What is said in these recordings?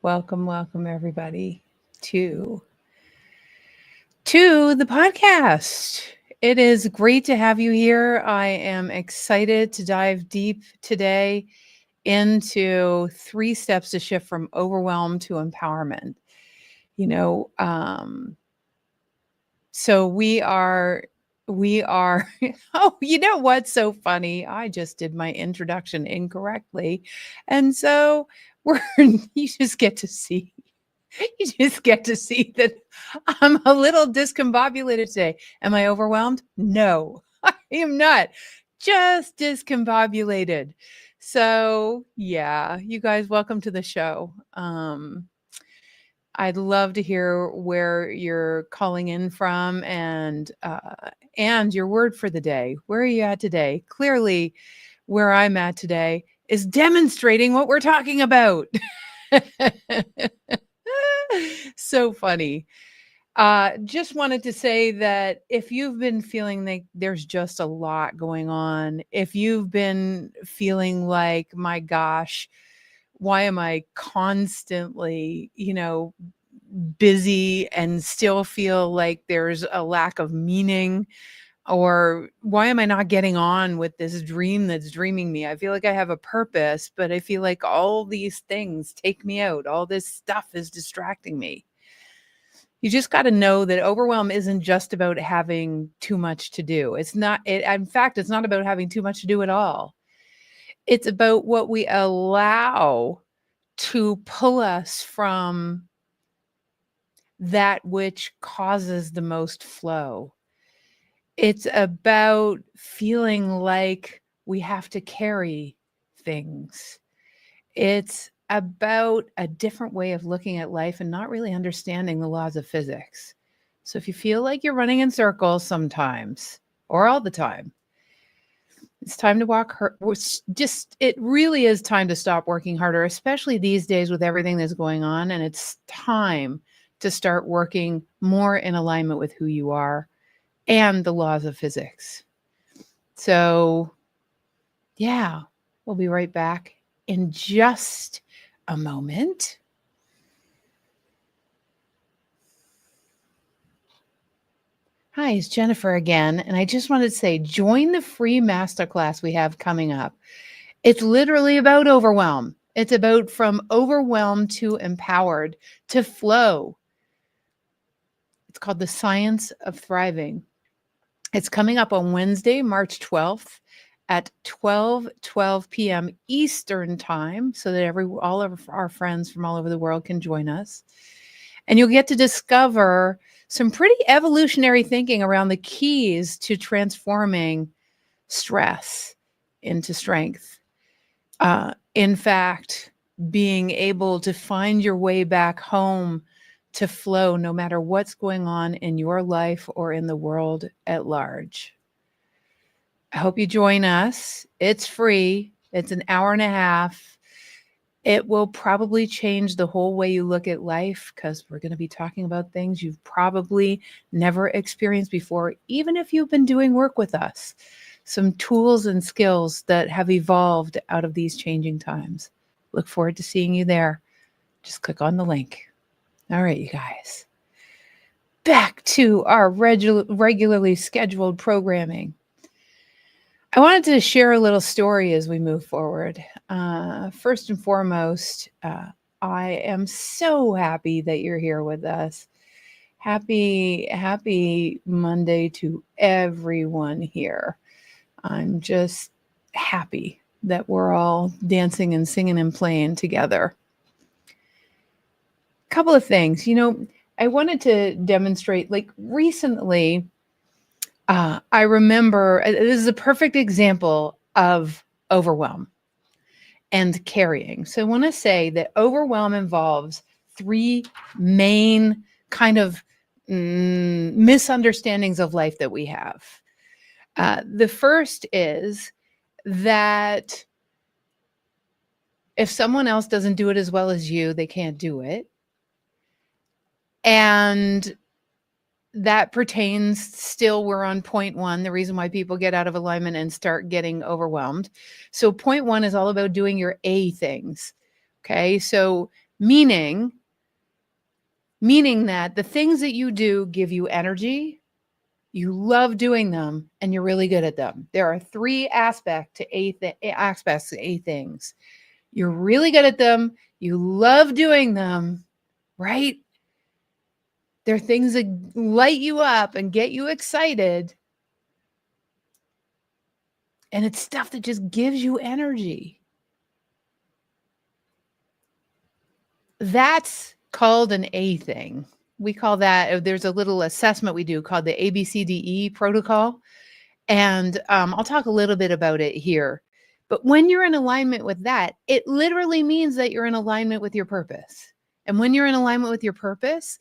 Welcome everybody to to the podcast. It is great to have you here. I am excited to dive deep today into 3 steps to shift from overwhelm to empowerment. You know, so we are oh, you know what's so funny? I just did my introduction incorrectly. And so we're you just get to see you just get to see that I'm a little discombobulated today. Am I overwhelmed? No, I am not. Just discombobulated. So, yeah, you guys, welcome to the show. I'd love to hear where you're calling in from and your word for the day. Where are you at today? Clearly, where I'm at today is demonstrating what we're talking about. So funny. Just wanted to say that if you've been feeling like there's just a lot going on, if you've been feeling like, my gosh, why am I constantly, busy and still feel like there's a lack of meaning? Or why am I not getting on with this dream that's dreaming me? I feel like I have a purpose, but I feel like all these things take me out. All this stuff is distracting me. You just got to know that overwhelm isn't just about having too much to do. In fact, it's not about having too much to do at all. It's about what we allow to pull us from that which causes the most flow. It's about feeling like we have to carry things. It's about a different way of looking at life and not really understanding the laws of physics. So if you feel like you're running in circles sometimes or all the time, it's time to it really is time to stop working harder, especially these days with everything that's going on. And it's time to start working more in alignment with who you are and the laws of physics. So, yeah, we'll be right back in just a moment. Hi, it's Jennifer again. And I just wanted to say join the free masterclass we have coming up. It's literally about overwhelm. It's about from overwhelmed to empowered to flow. It's called The Science of Thriving. It's coming up on Wednesday, March 12th at 12 p.m. Eastern time so that all of our friends from all over the world can join us. And you'll get to discover some pretty evolutionary thinking around the keys to transforming stress into strength. In fact, being able to find your way back home to flow no matter what's going on in your life or in the world at large. I hope you join us. It's free. It's an hour and a half. It will probably change the whole way you look at life because we're going to be talking about things you've probably never experienced before, even if you've been doing work with us. Some tools and skills that have evolved out of these changing times. Look forward to seeing you there. Just click on the link. All right, you guys. Back to our regularly scheduled programming. I wanted to share a little story as we move forward. First and foremost, I am so happy that you're here with us. Happy Monday to everyone here. I'm just happy that we're all dancing and singing and playing together. A couple of things, I wanted to demonstrate, like recently, I remember this is a perfect example of overwhelm and carrying. So I want to say that overwhelm involves 3 main kind of misunderstandings of life that we have. The first is that if someone else doesn't do it as well as you, they can't do it. And that pertains still, we're on point 1, the reason why people get out of alignment and start getting overwhelmed. So point 1 is all about doing your A things. Okay. So meaning meaning that the things that you do give you energy, you love doing them, and you're really good at them. There are three aspects to A things. You're really good at them, you love doing them, right? They're things that light you up and get you excited. And it's stuff that just gives you energy. That's called an A thing. We call that, there's a little assessment we do called the ABCDE protocol. And I'll talk a little bit about it here. But when you're in alignment with that, it literally means that you're in alignment with your purpose. And when you're in alignment with your purpose,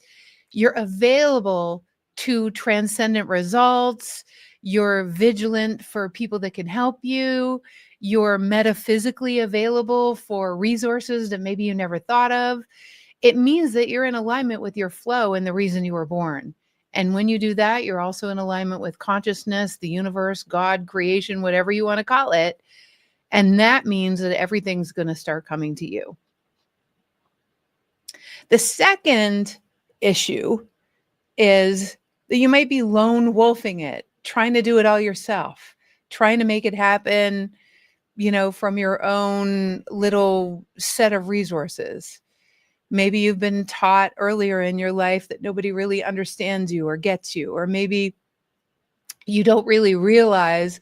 you're available to transcendent results. You're vigilant for people that can help you. You're metaphysically available for resources that maybe you never thought of. It means that you're in alignment with your flow and the reason you were born. And when you do that, you're also in alignment with consciousness, the universe, God, creation, whatever you want to call it. And that means that everything's going to start coming to you. The second issue is that you might be lone wolfing it, trying to do it all yourself, trying to make it happen, from your own little set of resources. Maybe you've been taught earlier in your life that nobody really understands you or gets you, or maybe you don't really realize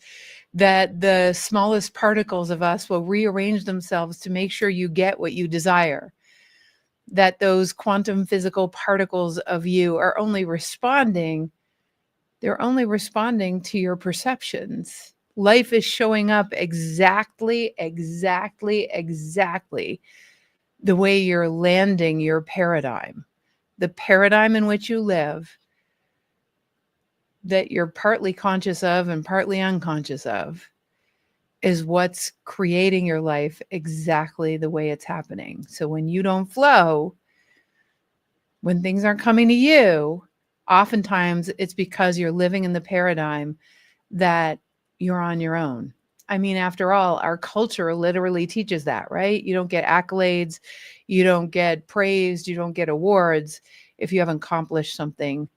that the smallest particles of us will rearrange themselves to make sure you get what you desire. That those quantum physical particles of you are only responding, they're only responding to your perceptions. Life is showing up exactly the way you're landing your paradigm. The paradigm in which you live, that you're partly conscious of and partly unconscious of, is what's creating your life exactly the way it's happening. So when you don't flow, when things aren't coming to you, oftentimes it's because you're living in the paradigm that you're on your own. I mean, after all, our culture literally teaches that, right? You don't get accolades, you don't get praised, you don't get awards if you haven't accomplished something,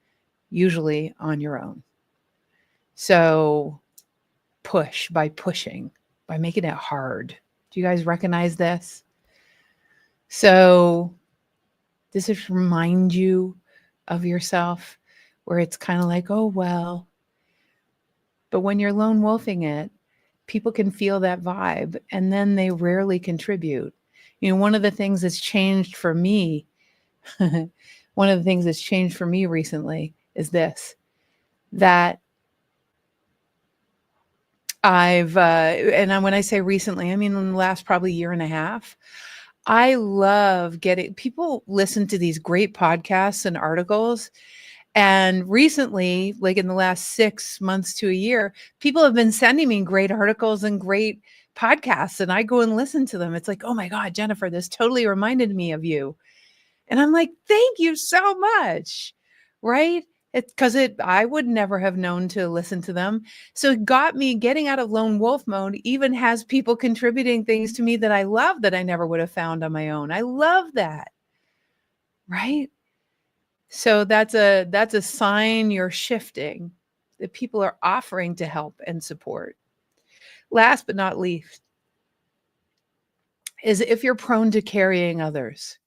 usually on your own. So by pushing, by making it hard. Do you guys recognize this? So does this remind you of yourself where it's kind of like, oh, well, but when you're lone wolfing it, people can feel that vibe and then they rarely contribute. One of the things that's changed for me, recently is this, that when I say recently, I mean in the last probably year and a half, I love people listen to these great podcasts and articles. And recently, like in the last 6 months to a year, people have been sending me great articles and great podcasts, and I go and listen to them. It's like, oh my God, Jennifer, this totally reminded me of you. And I'm like, thank you so much. Right? I would never have known to listen to them. So it got me getting out of lone wolf mode, even has people contributing things to me that I love that I never would have found on my own. I love that. Right? So that's a sign you're shifting, that people are offering to help and support. Last but not least is if you're prone to carrying others.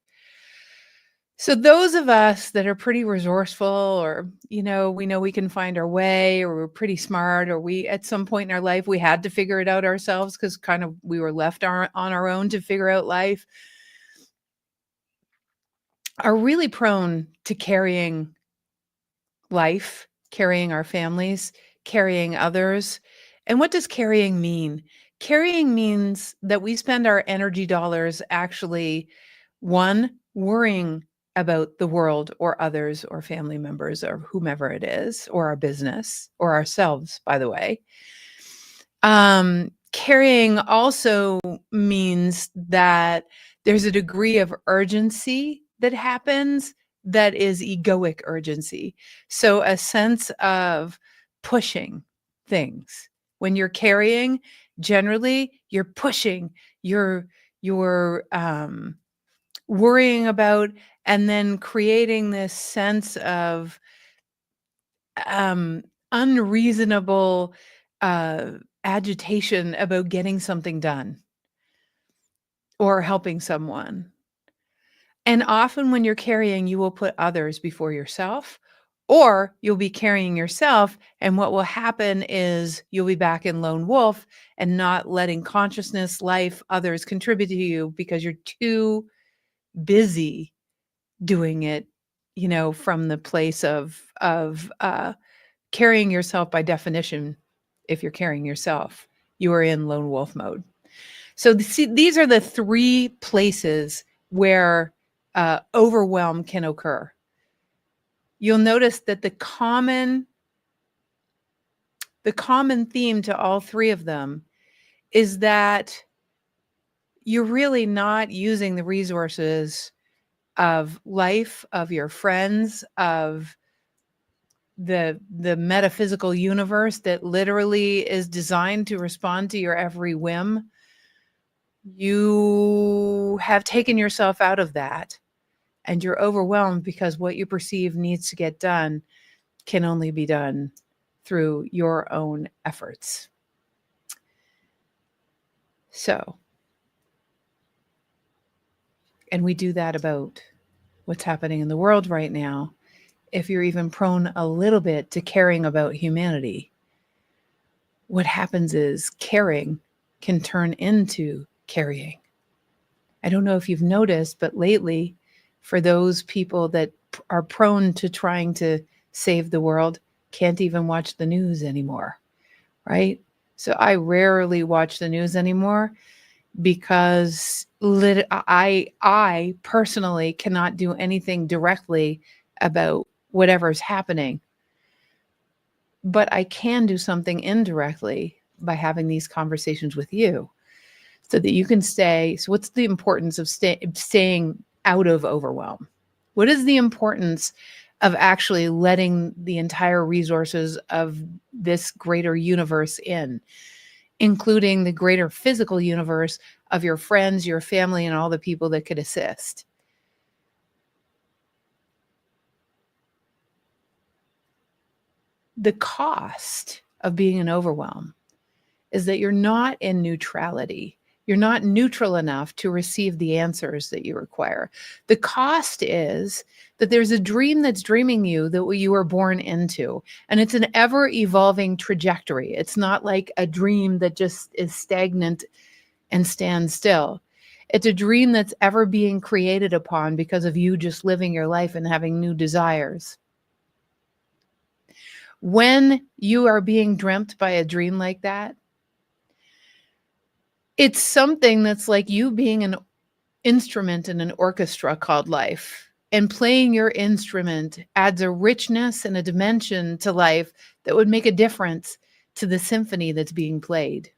So those of us that are pretty resourceful, or we know we can find our way, or we're pretty smart, or we at some point in our life we had to figure it out ourselves because kind of we were left on our own to figure out life, are really prone to carrying life, carrying our families, carrying others. And what does carrying mean? Carrying means that we spend our energy dollars actually, one, worrying about the world or others or family members or whomever it is, or our business or ourselves, by the way. Carrying also means that there's a degree of urgency that happens that is egoic urgency. So a sense of pushing things. When you're carrying, generally you're pushing, you're worrying about and then creating this sense of unreasonable uh, agitation about getting something done or helping someone. And often when you're carrying, you will put others before yourself, or you'll be carrying yourself. And what will happen is you'll be back in lone wolf and not letting consciousness, life, others contribute to you because you're too busy doing it, from the place of carrying yourself. By definition, if you're carrying yourself, you are in lone wolf mode. So see, these are the three places where overwhelm can occur. You'll notice that the common theme to all three of them is that you're really not using the resources of life, of your friends, of the metaphysical universe that literally is designed to respond to your every whim. You have taken yourself out of that, and you're overwhelmed because what you perceive needs to get done can only be done through your own efforts. So, and we do that about what's happening in the world right now. If you're even prone a little bit to caring about humanity, what happens is caring can turn into carrying. I don't know if you've noticed, but lately, for those people that are prone to trying to save the world, can't even watch the news anymore, right? So I rarely watch the news anymore because I personally cannot do anything directly about whatever's happening. But I can do something indirectly by having these conversations with you so that you can stay. So what's the importance of staying out of overwhelm? What is the importance of actually letting the entire resources of this greater universe in, including the greater physical universe of your friends, your family, and all the people that could assist? The cost of being in overwhelm is that you're not in neutrality. You're not neutral enough to receive the answers that you require. The cost is that there's a dream that's dreaming you that you were born into, and it's an ever evolving trajectory. It's not like a dream that just is stagnant and stands still. It's a dream that's ever being created upon because of you just living your life and having new desires. When you are being dreamt by a dream like that, it's something that's like you being an instrument in an orchestra called life. And playing your instrument adds a richness and a dimension to life that would make a difference to the symphony that's being played.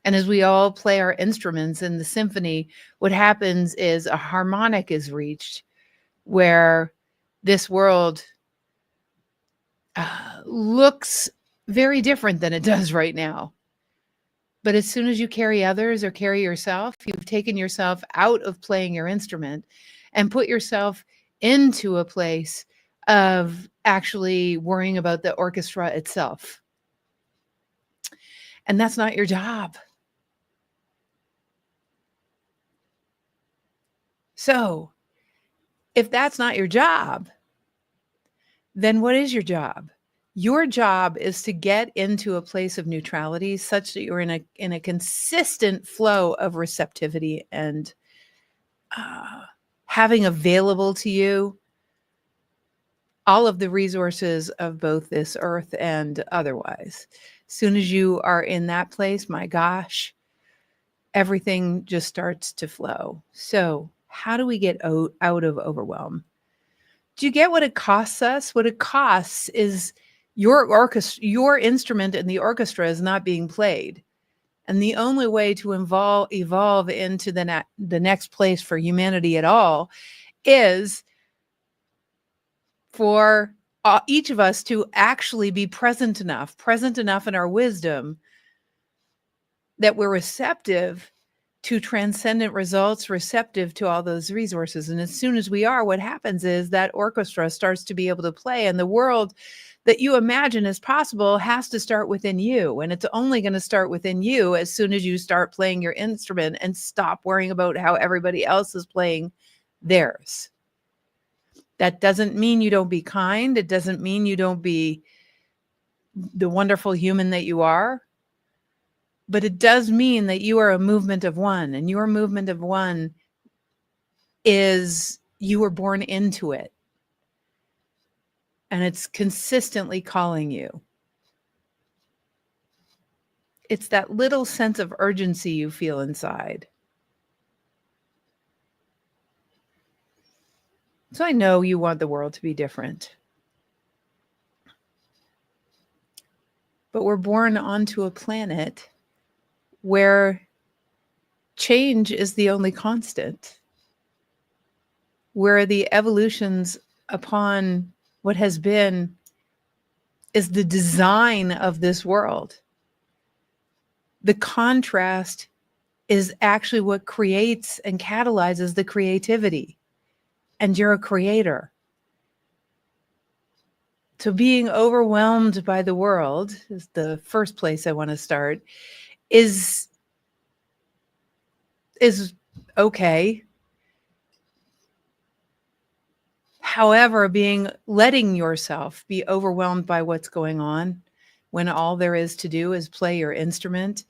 And as we all play our instruments in the symphony, what happens is a harmonic is reached where this world looks very different than it does right now. But as soon as you carry others or carry yourself, you've taken yourself out of playing your instrument and put yourself into a place of actually worrying about the orchestra itself. And that's not your job. So, if that's not your job, then what is your job? Your job is to get into a place of neutrality such that you're in a consistent flow of receptivity and having available to you all of the resources of both this earth and otherwise. As soon as you are in that place, my gosh, everything just starts to flow. So, how do we get out of overwhelm? Do you get what it costs us? What it costs is your instrument in the orchestra is not being played. And the only way to evolve into the next place for humanity at all is for each of us to actually be present enough in our wisdom that we're receptive to transcendent results, receptive to all those resources. And as soon as we are, what happens is that orchestra starts to be able to play, and the world that you imagine as possible has to start within you. And it's only going to start within you as soon as you start playing your instrument and stop worrying about how everybody else is playing theirs. That doesn't mean you don't be kind. It doesn't mean you don't be the wonderful human that you are. But it does mean that you are a movement of one, and your movement of one is you were born into it. And it's consistently calling you. It's that little sense of urgency you feel inside. So I know you want the world to be different. But we're born onto a planet where change is the only constant, where the evolutions upon what has been is the design of this world. The contrast is actually what creates and catalyzes the creativity. And you're a creator. So being overwhelmed by the world is the first place I want to start, is okay. However, letting yourself be overwhelmed by what's going on when all there is to do is play your instrument,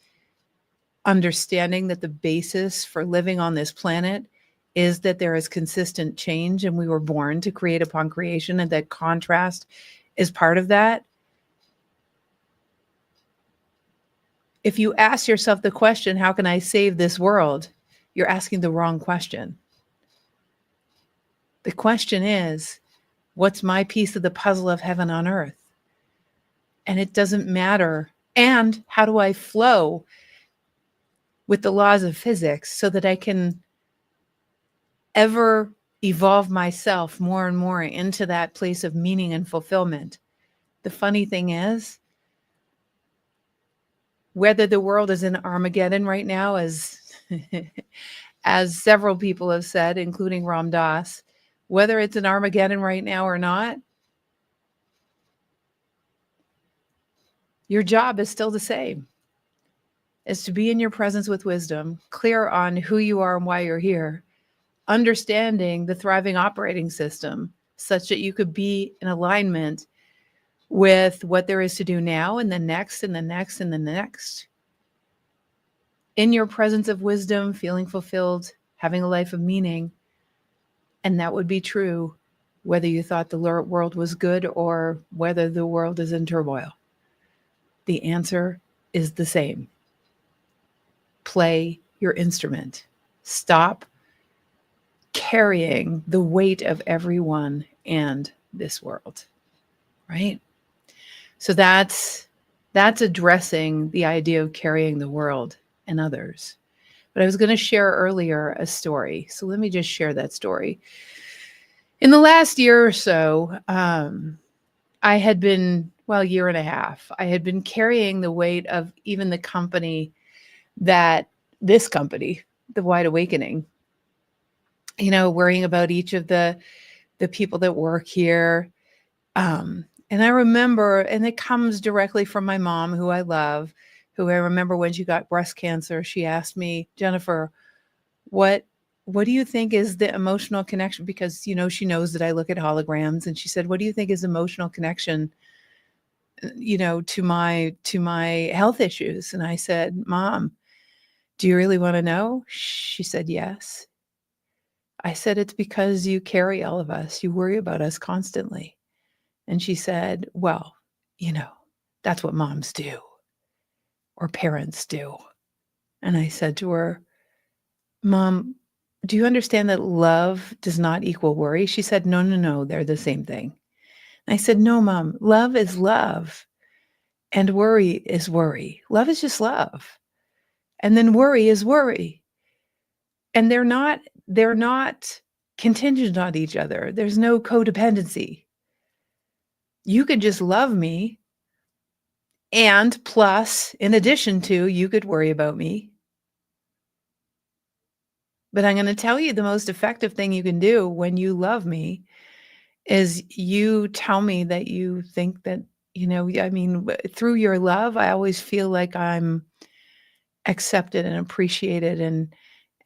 understanding that the basis for living on this planet is that there is consistent change, and we were born to create upon creation, and that contrast is part of that. If you ask yourself the question, how can I save this world? You're asking the wrong question. The question is, what's my piece of the puzzle of heaven on earth? And it doesn't matter. And how do I flow with the laws of physics so that I can ever evolve myself more and more into that place of meaning and fulfillment? The funny thing is, whether the world is in Armageddon right now, as as several people have said, including Ram Dass, whether it's in Armageddon right now or not, your job is still the same. Is to be in your presence with wisdom, clear on who you are and why you're here, understanding the thriving operating system such that you could be in alignment with what there is to do now and the next and the next and the next. In your presence of wisdom, feeling fulfilled, having a life of meaning. And that would be true whether you thought the world was good or whether the world is in turmoil. The answer is the same. Play your instrument. Stop carrying the weight of everyone and this world, right? So that's addressing the idea of carrying the world and others. But I was going to share earlier a story. So let me just share that story. In the last year or so, I had been, year and a half, I had been carrying the weight of even the company this company, the Wide Awakening, worrying about each of the people that work here. And I remember, and it comes directly from my mom, who I love, who I remember when she got breast cancer, she asked me, Jennifer, what do you think is the emotional connection? Because, she knows that I look at holograms, and she said, what do you think is emotional connection, to my health issues? And I said, Mom, do you really want to know? She said, yes. I said, it's because you carry all of us. You worry about us constantly. And she said, well, that's what moms do or parents do. And I said to her, Mom, do you understand that love does not equal worry? She said, no, they're the same thing. And I said, no, Mom, love is love and worry is worry. Love is just love. And then worry is worry. And they're not contingent on each other. There's no codependency. You could just love me, and plus, in addition to, you could worry about me. But I'm gonna tell you the most effective thing you can do when you love me is you tell me that you think that, I mean, through your love, I always feel like I'm accepted and appreciated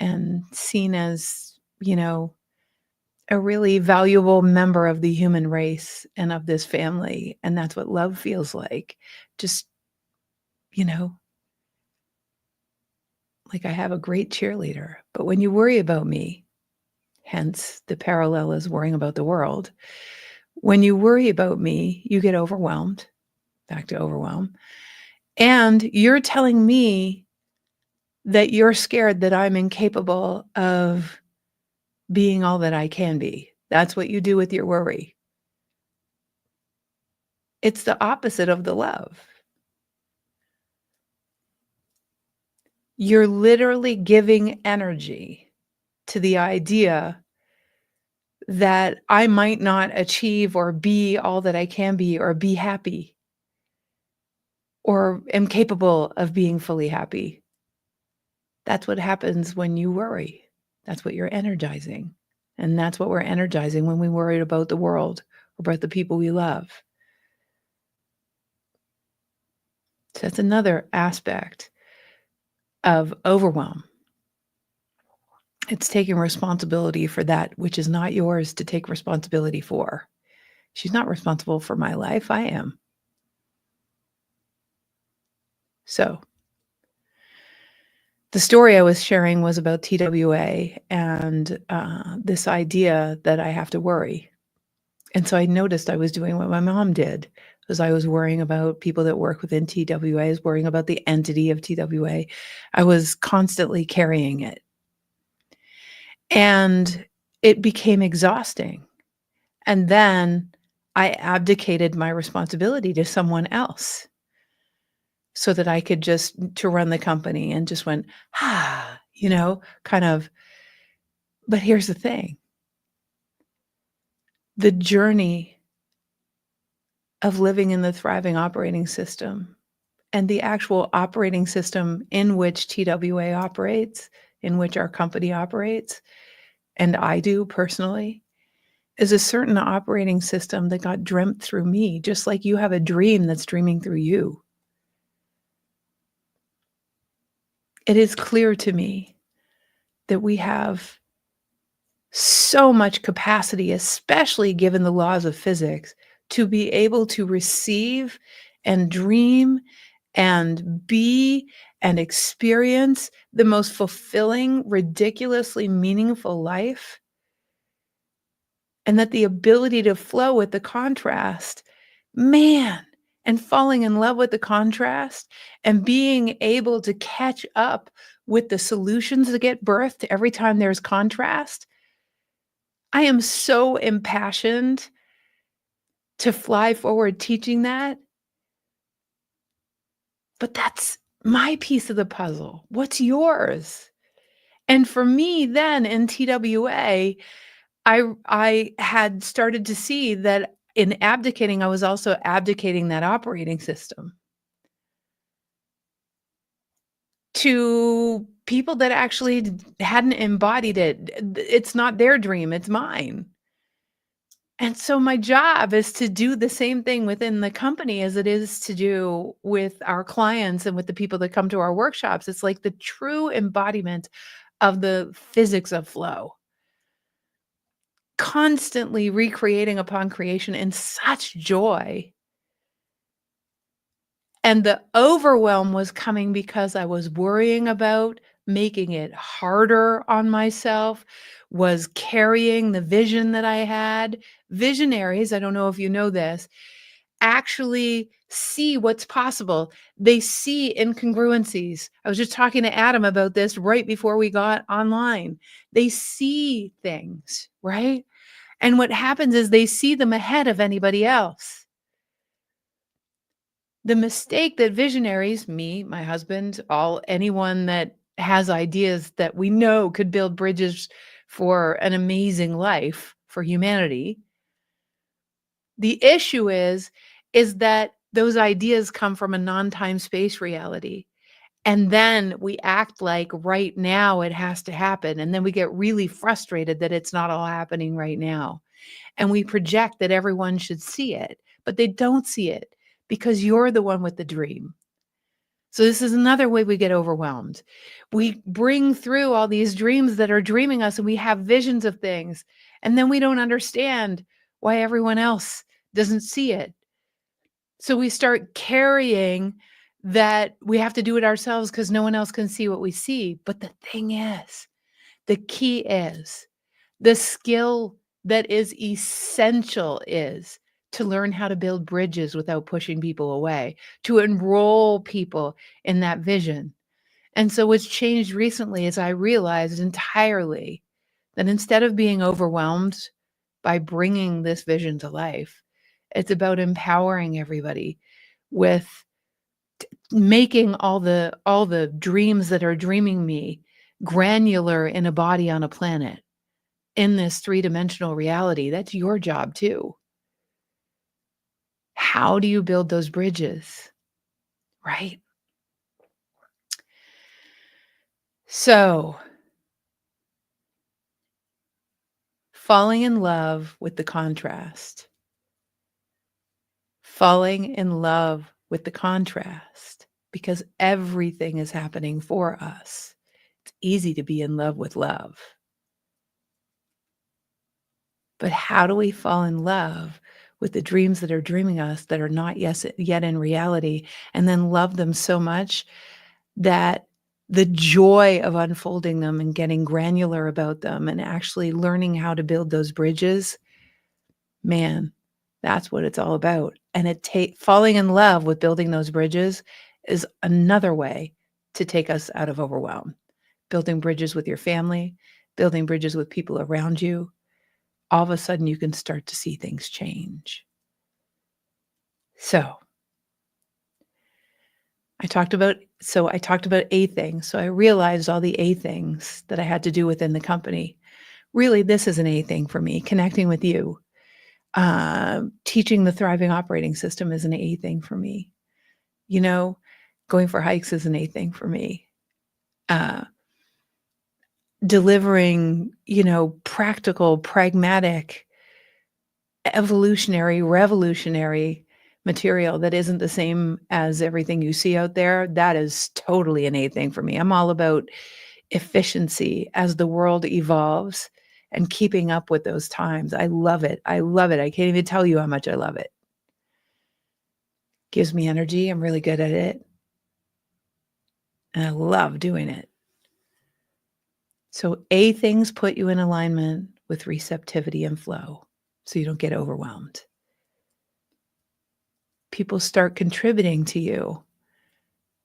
and seen as, a really valuable member of the human race and of this family, and that's what love feels like. Just, you know, like I have a great cheerleader. But when you worry about me, hence the parallel is worrying about the world. When you worry about me, you get overwhelmed, back to overwhelm, and you're telling me that you're scared that I'm incapable of being all that I can be. That's what you do with your worry. It's the opposite of the love. You're literally giving energy to the idea that I might not achieve or be all that I can be or be happy or am capable of being fully happy. That's what happens when you worry. That's what you're energizing. And that's what we're energizing when we worry about the world or about the people we love. So that's another aspect of overwhelm. It's taking responsibility for that which is not yours to take responsibility for. She's not responsible for my life. I am. So the story I was sharing was about TWA and this idea that I have to worry. And so I noticed I was doing what my mom did, because I was worrying about people that work within TWA, I was worrying about the entity of TWA. I was constantly carrying it. And it became exhausting. And then I abdicated my responsibility to someone else so that I could just to run the company and just went, kind of. But here's the thing, the journey of living in the thriving operating system and the actual operating system in which TWA operates, in which our company operates, and I do personally, is a certain operating system that got dreamt through me, just like you have a dream that's dreaming through you. It is clear to me that we have so much capacity, especially given the laws of physics, to be able to receive and dream and be and experience the most fulfilling, ridiculously meaningful life. And that the ability to flow with the contrast, man, and falling in love with the contrast and being able to catch up with the solutions that get birthed every time there's contrast. I am so impassioned to fly forward teaching that, but that's my piece of the puzzle. What's yours? And for me then in TWA, I had started to see that in abdicating, I was also abdicating that operating system to people that actually hadn't embodied it. It's not their dream, it's mine. And so my job is to do the same thing within the company as it is to do with our clients and with the people that come to our workshops. It's like the true embodiment of the physics of flow, constantly recreating upon creation in such joy. And the overwhelm was coming because I was worrying about making it harder on myself, was carrying the vision that I had. Visionaries, I don't know if you know this, actually see what's possible. They see incongruencies. I was just talking to Adam about this right before we got online. They see things, right? And what happens is they see them ahead of anybody else. The mistake that visionaries, me, my husband, anyone that has ideas that we know could build bridges for an amazing life for humanity. The issue is that those ideas come from a non-time space reality. And then we act like right now it has to happen. And then we get really frustrated that it's not all happening right now. And we project that everyone should see it, but they don't see it because you're the one with the dream. So this is another way we get overwhelmed. We bring through all these dreams that are dreaming us and we have visions of things, and then we don't understand why everyone else doesn't see it. So we start carrying that we have to do it ourselves because no one else can see what we see. But the thing is, the key is the skill that is essential is to learn how to build bridges without pushing people away, to enroll people in that vision. And so what's changed recently is I realized entirely that instead of being overwhelmed by bringing this vision to life, it's about empowering everybody with making all the dreams that are dreaming me granular in a body on a planet in this three-dimensional reality. That's your job too. How do you build those bridges? Right? So, falling in love with the contrast. Falling in love with the contrast because everything is happening for us. It's easy to be in love with love. But how do we fall in love with the dreams that are dreaming us that are not yet in reality, and then love them so much that the joy of unfolding them and getting granular about them and actually learning how to build those bridges, man, that's what it's all about. And falling in love with building those bridges is another way to take us out of overwhelm. Building bridges with your family, building bridges with people around you, all of a sudden you can start to see things change. So I talked about A things. So I realized all the A things that I had to do within the company. Really, this is an A thing for me. Connecting with you, teaching the thriving operating system is an A thing for me. You know, going for hikes is an A thing for me. Uh, delivering, practical, pragmatic, evolutionary, revolutionary material that isn't the same as everything you see out there, that is totally an A thing for me. I'm all about efficiency as the world evolves and keeping up with those times. I love it. I love it. I can't even tell you how much I love it. Gives me energy. I'm really good at it. And I love doing it. So A things put you in alignment with receptivity and flow so you don't get overwhelmed. People start contributing to you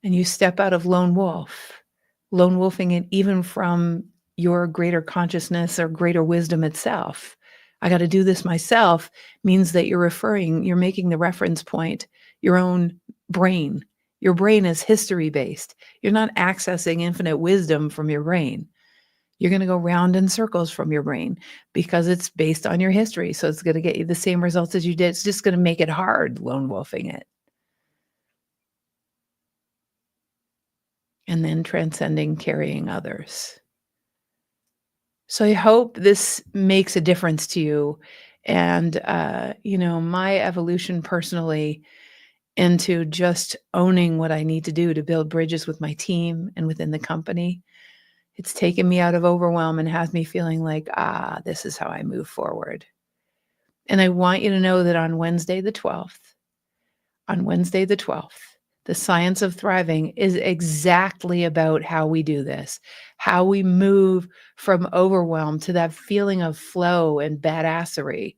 and you step out of lone wolfing it even from your greater consciousness or greater wisdom itself. I got to do this myself means that you're making the reference point, your own brain. Your brain is history based. You're not accessing infinite wisdom from your brain. You're going to go round in circles from your brain because it's based on your history. So it's going to get you the same results as you did. It's just going to make it hard lone wolfing it. And then transcending carrying others. So I hope this makes a difference to you. And, my evolution personally into just owning what I need to do to build bridges with my team and within the company, it's taken me out of overwhelm and has me feeling like, this is how I move forward. And I want you to know that on Wednesday the 12th, the Science of Thriving is exactly about how we do this, how we move from overwhelm to that feeling of flow and badassery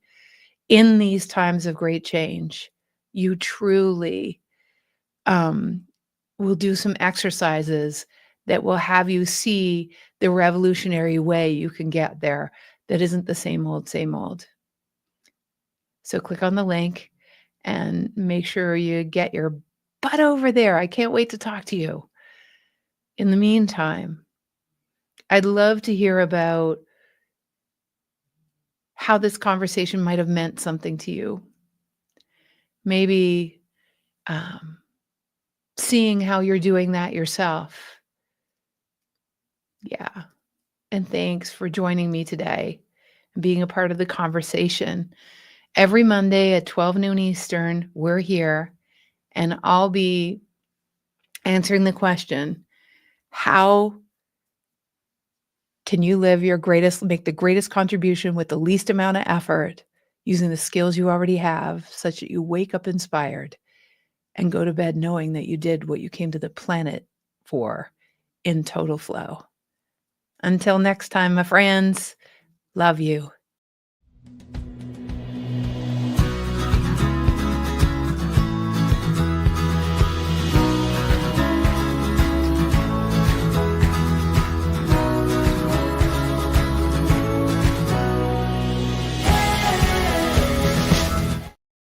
in these times of great change. You truly will do some exercises that will have you see the revolutionary way you can get there that isn't the same old, same old. So click on the link and make sure you get your butt over there. I can't wait to talk to you. In the meantime, I'd love to hear about how this conversation might have meant something to you. Maybe seeing how you're doing that yourself. Yeah. And thanks for joining me today and being a part of the conversation. Every Monday at 12 noon Eastern, we're here, and I'll be answering the question, how can you make the greatest contribution with the least amount of effort using the skills you already have such that you wake up inspired and go to bed knowing that you did what you came to the planet for in total flow. Until next time, my friends, love you.